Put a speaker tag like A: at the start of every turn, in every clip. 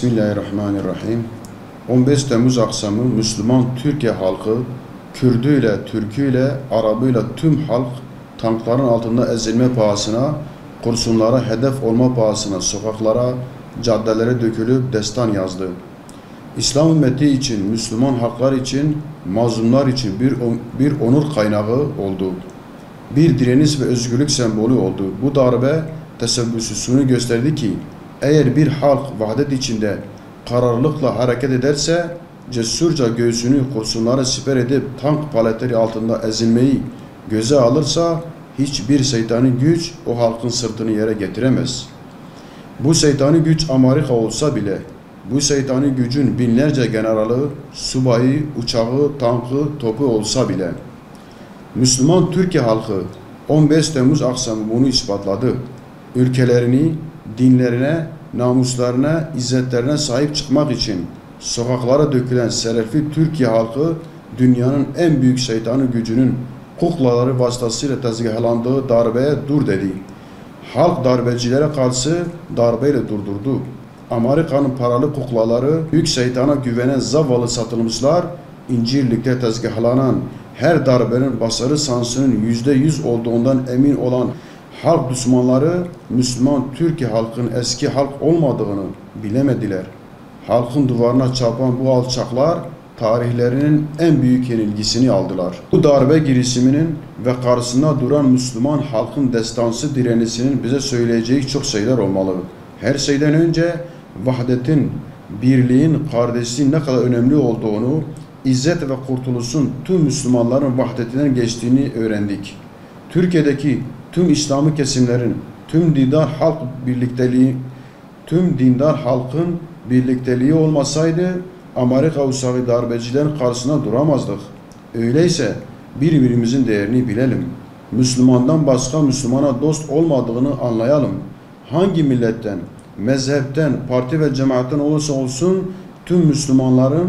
A: Bismillahirrahmanirrahim. 15 Temmuz akşamı Müslüman Türkiye halkı, Kürdüyle, Türküyle, Arabıyla tüm halk tankların altında ezilme pahasına, kurşunlara hedef olma pahasına sokaklara, caddelere dökülüp destan yazdı. İslam ümmeti için, Müslüman halklar için, mazlumlar için bir onur kaynağı oldu. Bir direniş ve özgürlük sembolü oldu. Bu darbe teşebbüsünü gösterdi ki, eğer bir halk vahdet içinde kararlılıkla hareket ederse, cesurca göğsünü kurşunlara siper edip tank paletleri altında ezilmeyi göze alırsa, hiçbir şeytani güç o halkın sırtını yere getiremez. Bu şeytani güç Amerika olsa bile, bu şeytani gücün binlerce generalı, subayı, uçağı, tankı, topu olsa bile, Müslüman Türkiye halkı 15 Temmuz akşamı bunu ispatladı. Ülkelerini, dinlerine, namuslarına, izzetlerine sahip çıkmak için sokaklara dökülen şerefli Türkiye halkı, dünyanın en büyük şeytanı gücünün kuklaları vasıtasıyla tezgahlandığı darbeye dur dedi. Halk darbecilere karşı darbeyle durdurdu. Amerika'nın paralı kuklaları, büyük şeytana güvenen zavallı satılmışlar, İncirlik'te tezgahlanan her darbenin başarı şansının %100 olduğundan emin olan halk düşmanları, Müslüman Türkiye halkının eski halk olmadığını bilemediler. Halkın duvarına çarpan bu alçaklar, tarihlerinin en büyük yenilgisini aldılar. Bu darbe girişiminin ve karşısında duran Müslüman halkın destansı direnişinin bize söyleyeceği çok şeyler olmalı. Her şeyden önce vahdetin, birliğin, kardeşliğin ne kadar önemli olduğunu, İzzet ve kurtuluşun tüm Müslümanların vahdetinden geçtiğini öğrendik. Türkiye'deki tüm İslami kesimlerin, tüm dindar halkın birlikteliği olmasaydı, Amerika uçağı darbecilerin karşısına duramazdık. Öyleyse birbirimizin değerini bilelim. Müslümandan başka Müslümana dost olmadığını anlayalım. Hangi milletten, mezhepten, parti ve cemaatten olursa olsun tüm Müslümanların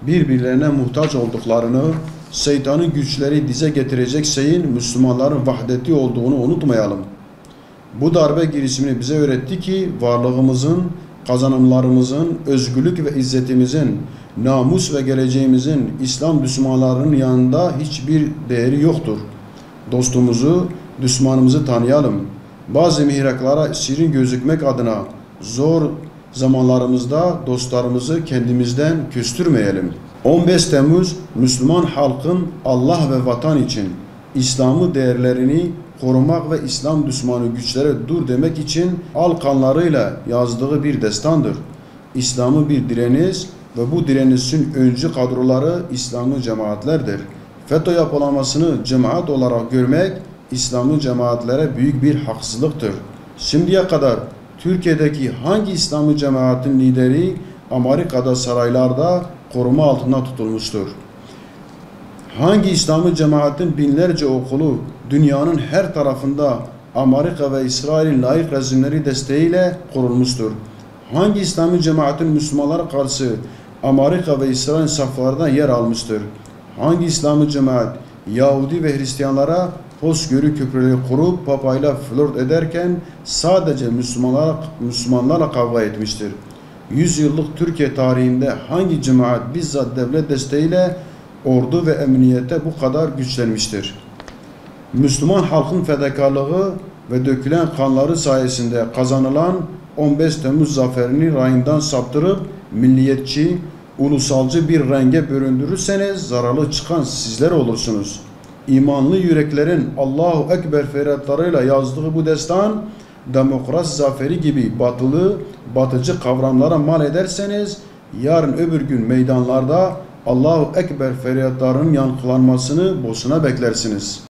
A: birbirlerine muhtaç olduklarını, şeytanın güçleri dize getirecek şeyin Müslümanların vahdeti olduğunu unutmayalım. Bu darbe girişimini bize öğretti ki varlığımızın, kazanımlarımızın, özgürlük ve izzetimizin, namus ve geleceğimizin İslam Müslümanlarının yanında hiçbir değeri yoktur. Dostumuzu, düşmanımızı tanıyalım. Bazı mihraklara şirin gözükmek adına zor zamanlarımızda dostlarımızı kendimizden küstürmeyelim. 15 Temmuz Müslüman halkın Allah ve vatan için İslam'ı değerlerini korumak ve İslam düşmanı güçlere dur demek için al kanlarıyla yazdığı bir destandır. İslam'ı bir direniş ve bu direnişin öncü kadroları İslam'ı cemaatlerdir. FETÖ yapılanmasını cemaat olarak görmek İslam'ı cemaatlere büyük bir haksızlıktır. Şimdiye kadar Türkiye'deki hangi İslam'ı cemaatin lideri Amerika'da saraylarda koruma altında tutulmuştur? Hangi İslam'ı cemaatin binlerce okulu dünyanın her tarafında Amerika ve İsrail'in layık rejimleri desteğiyle kurulmuştur? Hangi İslam'ı cemaatin Müslümanlara karşı Amerika ve İsrail'in saflarında yer almıştır? Hangi İslam'ı cemaat Yahudi ve Hristiyanlara hoşgörü köprüleri kurup papayla flört ederken sadece Müslümanlarla kavga etmiştir? 100 yıllık Türkiye tarihinde hangi cemaat bizzat devlet desteğiyle ordu ve emniyete bu kadar güçlenmiştir? Müslüman halkın fedakarlığı ve dökülen kanları sayesinde kazanılan 15 Temmuz zaferini rayından saptırıp milliyetçi, ulusalcı bir renge büründürürseniz zararlı çıkan sizler olursunuz. İmanlı yüreklerin Allahu Ekber feryatlarıyla yazdığı bu destan, demokrasi zaferi gibi batıcı kavramlara mal ederseniz, yarın öbür gün meydanlarda Allahu Ekber feryatlarının yankılanmasını boşuna beklersiniz.